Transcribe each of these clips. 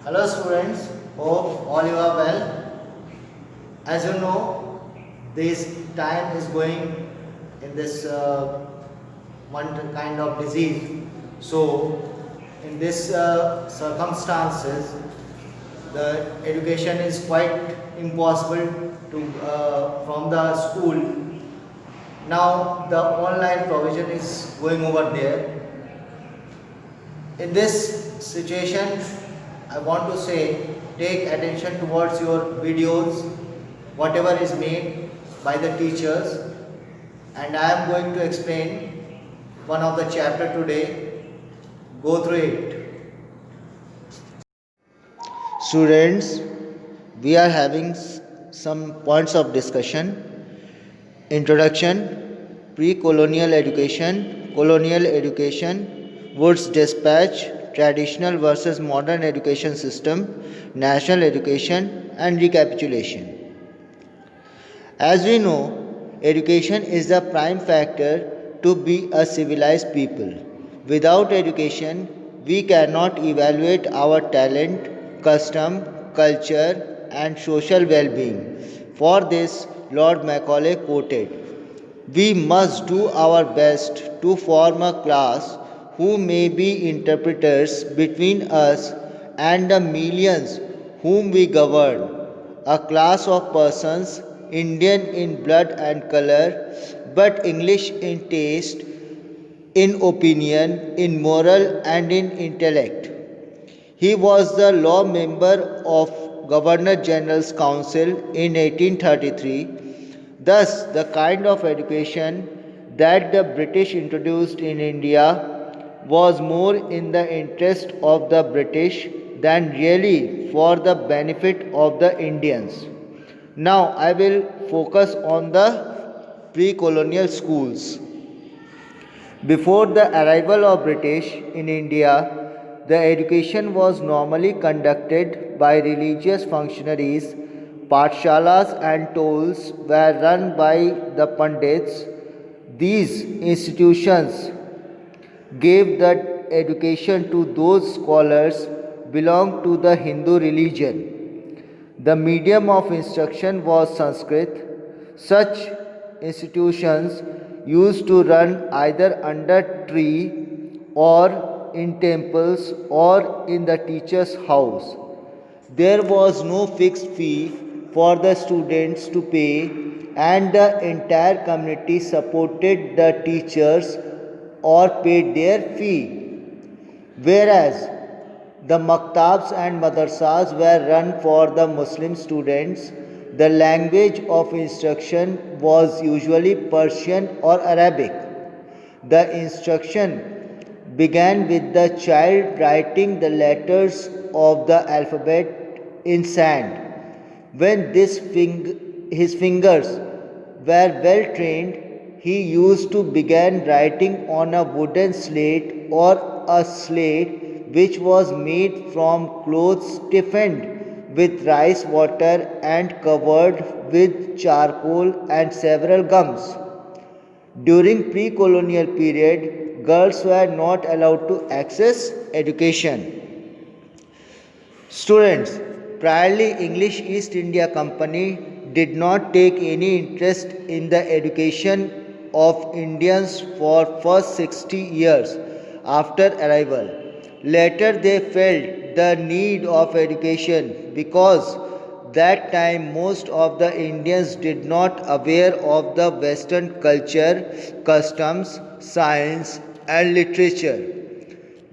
Hello students, hope all you are well. As you know, this time is going in this one kind of disease. So, in this circumstances, the education is quite impossible to from the school. Now, the online provision is going over there. In this situation, I want to say take attention towards your videos, whatever is made by the teachers, and I am going to explain one of the chapter today. Go through it. Students, we are having some points of discussion. Introduction, pre-colonial education, colonial education, Wood's dispatch, traditional versus modern education system, national education, and recapitulation. As we know, education is the prime factor to be a civilized people. Without education, we cannot evaluate our talent, custom, culture, and social well being. For this, Lord Macaulay quoted, "We must do our best to form a class who may be interpreters between us and the millions whom we govern, a class of persons Indian in blood and color, but English in taste, in opinion, in moral, and in intellect." He was the law member of Governor General's Council in 1833. Thus, the kind of education that the British introduced in India was more in the interest of the British than really for the benefit of the Indians. Now, I will focus on the pre colonial schools. Before the arrival of British in India, the education was normally conducted by religious functionaries. Pathshalas and tolls were run by the Pandits. These institutions gave the education to those scholars belong to the Hindu religion. The medium of instruction was Sanskrit. Such institutions used to run either under tree or in temples or in the teacher's house. There was no fixed fee for the students to pay, and the entire community supported the teachers or paid their fee. Whereas the maktabs and madrasas were run for the Muslim students, the language of instruction was usually Persian or Arabic. The instruction began with the child writing the letters of the alphabet in sand. When his fingers were well trained, he used to begin writing on a wooden slate or a slate which was made from cloth stiffened with rice water and covered with charcoal and several gums. During pre-colonial period, girls were not allowed to access education. Students, priorly English East India Company did not take any interest in the education of Indians for first 60 years after arrival. Later they felt the need of education because that time most of the Indians did not aware of the Western culture, customs, science and literature.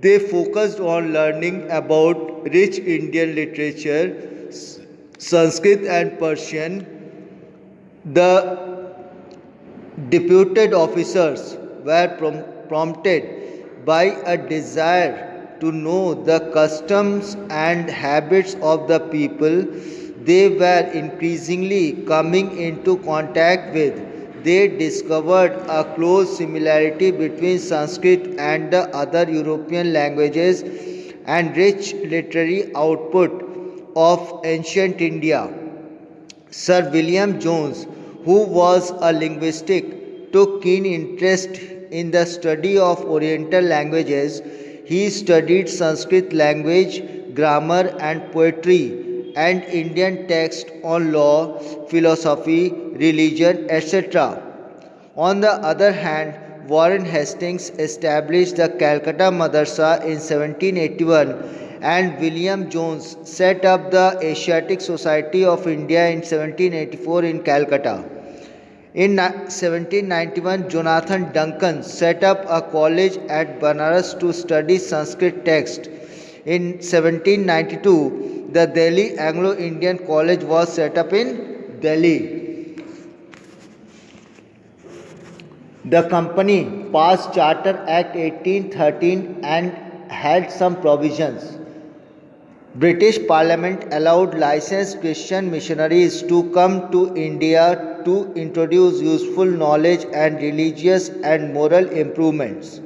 They focused on learning about rich Indian literature, Sanskrit and Persian. The deputed officers were prompted by a desire to know the customs and habits of the people they were increasingly coming into contact with. They discovered a close similarity between Sanskrit and the other European languages and rich literary output of ancient India. Sir William Jones, who was a linguistic, took keen interest in the study of Oriental languages. He studied Sanskrit language grammar and poetry, and Indian text on law, philosophy, religion, etc. On the other hand, Warren Hastings established the Calcutta Madrasa in 1781 and William Jones set up the Asiatic Society of India in 1784 in Calcutta. In 1791, Jonathan Duncan set up a college at Banaras to study Sanskrit text. In 1792, the Delhi Anglo-Indian College was set up in Delhi. The company passed Charter Act 1813 and had some provisions. British Parliament allowed licensed Christian missionaries to come to India to introduce useful knowledge and religious and moral improvements.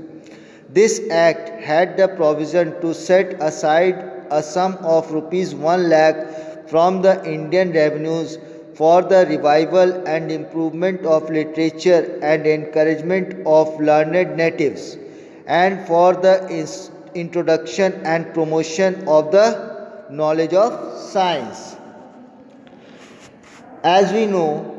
This act had the provision to set aside a sum of rupees 1 lakh from the Indian revenues for the revival and improvement of literature and encouragement of learned natives, and for the introduction and promotion of the knowledge of science. As we know,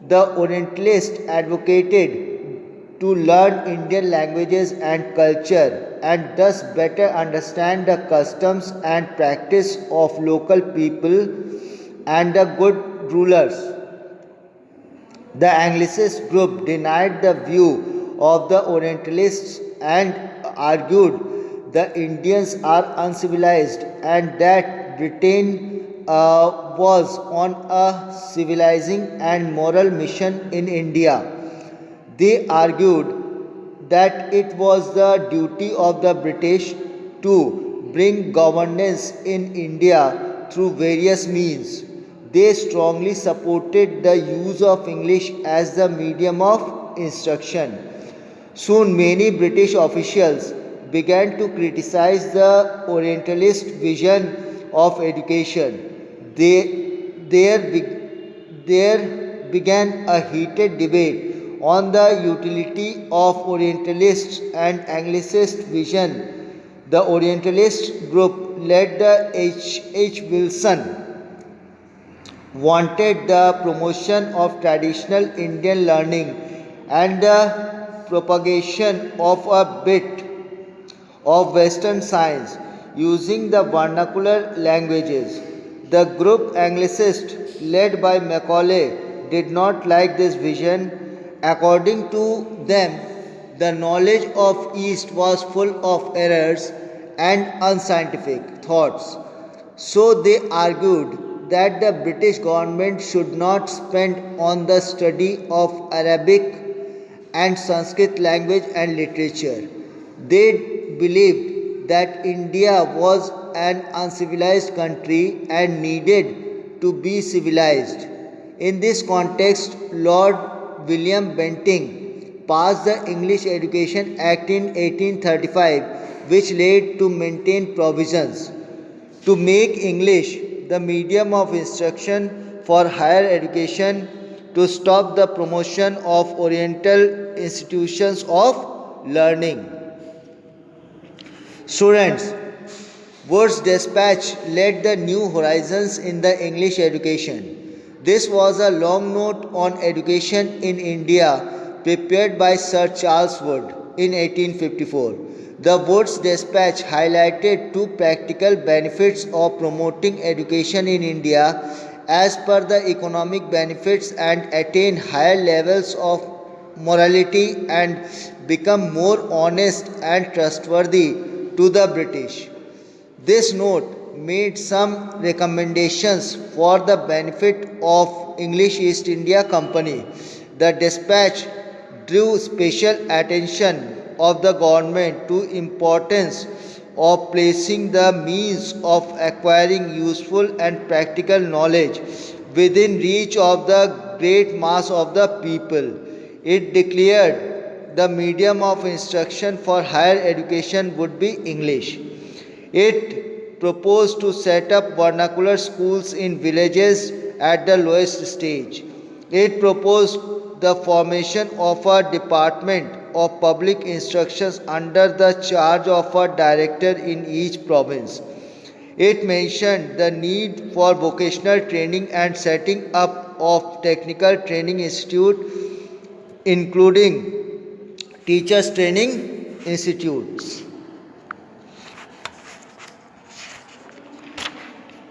the Orientalists advocated to learn Indian languages and culture and thus better understand the customs and practice of local people and the good rulers. The Anglicist group denied the view of the Orientalists and argued the Indians are uncivilized and that Britain was on a civilizing and moral mission in India. They argued that it was the duty of the British to bring governance in India through various means. They strongly supported the use of English as the medium of instruction. Soon many British officials began to criticize the Orientalist vision of education. There began a heated debate on the utility of Orientalist and Anglicist vision. The Orientalist group led the H. Wilson wanted the promotion of traditional Indian learning and the propagation of a bit of Western science using the vernacular languages. The group Anglicist, led by Macaulay, did not like this vision. According to them, the knowledge of East was full of errors and unscientific thoughts. So they argued that the British government should not spend on the study of Arabic and Sanskrit language and literature. They believed that India was an uncivilized country and needed to be civilized. In this context, Lord William Bentinck passed the English Education Act in 1835, which laid to maintain provisions to make English the medium of instruction for higher education, to stop the promotion of Oriental institutions of learning. Students, Wood's Dispatch led the new horizons in the English education. This was a long note on education in India prepared by Sir Charles Wood in 1854. The Wood's Dispatch highlighted two practical benefits of promoting education in India as per the economic benefits and attain higher levels of morality and become more honest and trustworthy to the British. This note made some recommendations for the benefit of English East India Company. The dispatch drew special attention of the government to importance of placing the means of acquiring useful and practical knowledge within reach of the great mass of the people. It declared the medium of instruction for higher education would be English. It proposed to set up vernacular schools in villages at the lowest stage. It proposed the formation of a department of public instructions under the charge of a director in each province. It mentioned the need for vocational training and setting up of technical training institute, including teachers training institutes.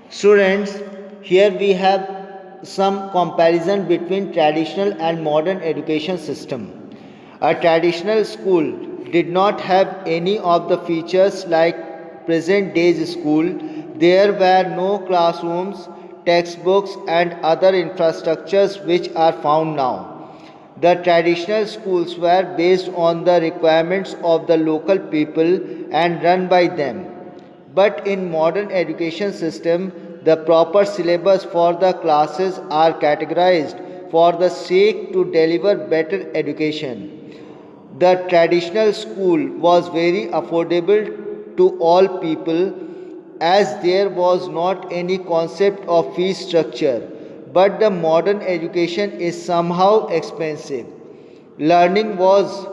Students, here we have some comparison between traditional and modern education system. A traditional school did not have any of the features like present day's school. There were no classrooms, textbooks and other infrastructures which are found now. The traditional schools were based on the requirements of the local people and run by them. But in modern education system, the proper syllabus for the classes are categorized for the sake to deliver better education. The traditional school was very affordable to all people as there was not any concept of fee structure. But the modern education is somehow expensive. Learning was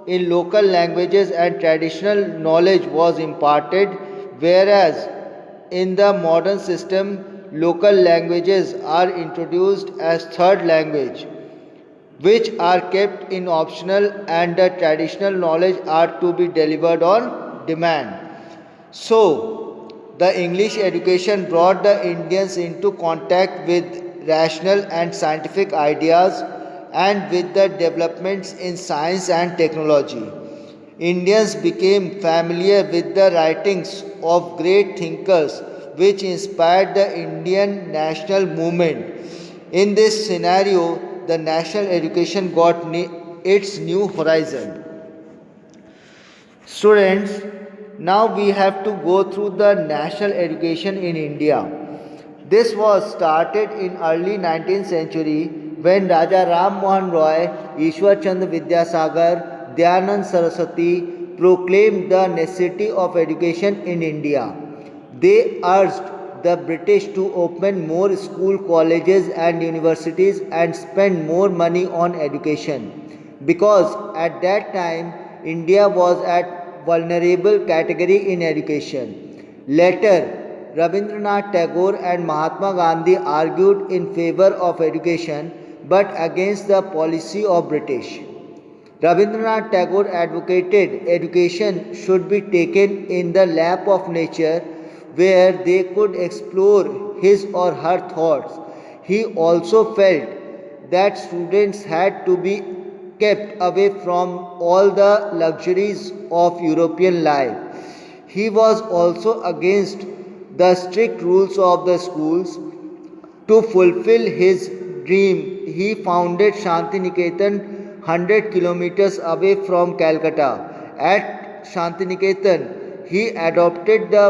in local languages and traditional knowledge was imparted, whereas in the modern system, local languages are introduced as third language, which are kept in optional, and the traditional knowledge are to be delivered on demand. So, the English education brought the Indians into contact with rational and scientific ideas and with the developments in science and technology. Indians became familiar with the writings of great thinkers which inspired the Indian national movement. In this scenario, the national education got its new horizon. Students, now we have to go through the national education in India. This was started in early 19th century when Raja Ram Mohan Roy, Ishwar Chandra Vidyasagar, Dayanand Saraswati proclaimed the necessity of education in India. They urged the British to open more school colleges and universities and spend more money on education because at that time India was at vulnerable category in education. Later, Rabindranath Tagore and Mahatma Gandhi argued in favor of education but against the policy of British. Rabindranath Tagore advocated education should be taken in the lap of nature where they could explore his or her thoughts. He also felt that students had to be kept away from all the luxuries of European life. He was also against the strict rules of the schools. To fulfill his dream, he founded Shantiniketan 100 kilometers away from Calcutta. At Shantiniketan, he adopted the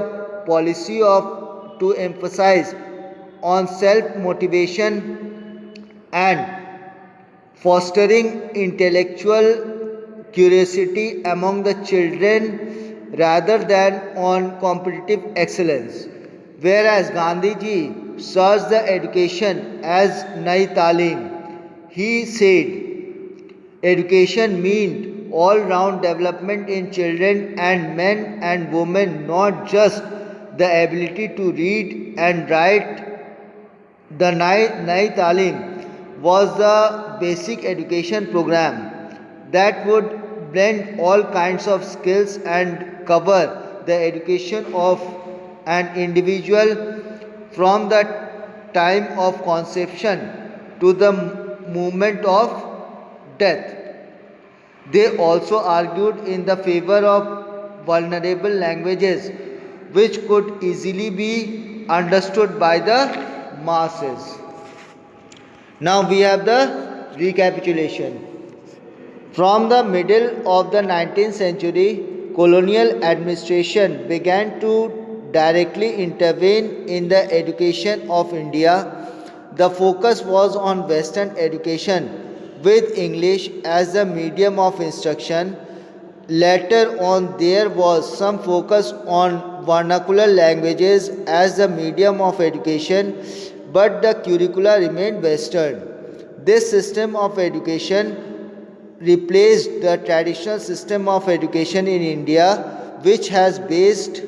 policy of to emphasize on self motivation and fostering intellectual curiosity among the children rather than on competitive excellence. Whereas Gandhiji saw the education as Nai Talim, he said education meant all round development in children and men and women, not just the ability to read and write. The Nai Talim was the basic education program that would blend all kinds of skills and cover the education of an individual from the time of conception to the moment of death. They also argued in the favor of vulnerable languages which could easily be understood by the masses. Now we have the recapitulation. From the middle of the 19th century, colonial administration began to directly intervene in the education of India. The focus was on Western education with English as the medium of instruction. Later on, there was some focus on vernacular languages as the medium of education, but the curricula remained Western. This system of education replaced the traditional system of education in India, which has based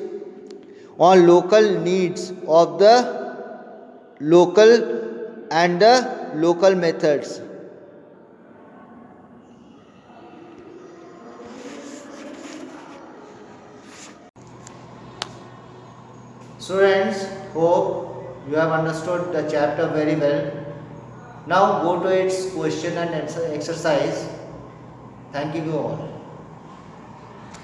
on local needs of the local and the local methods. Students, hope you have understood the chapter very well. Now go to its question and answer exercise. Thank you all.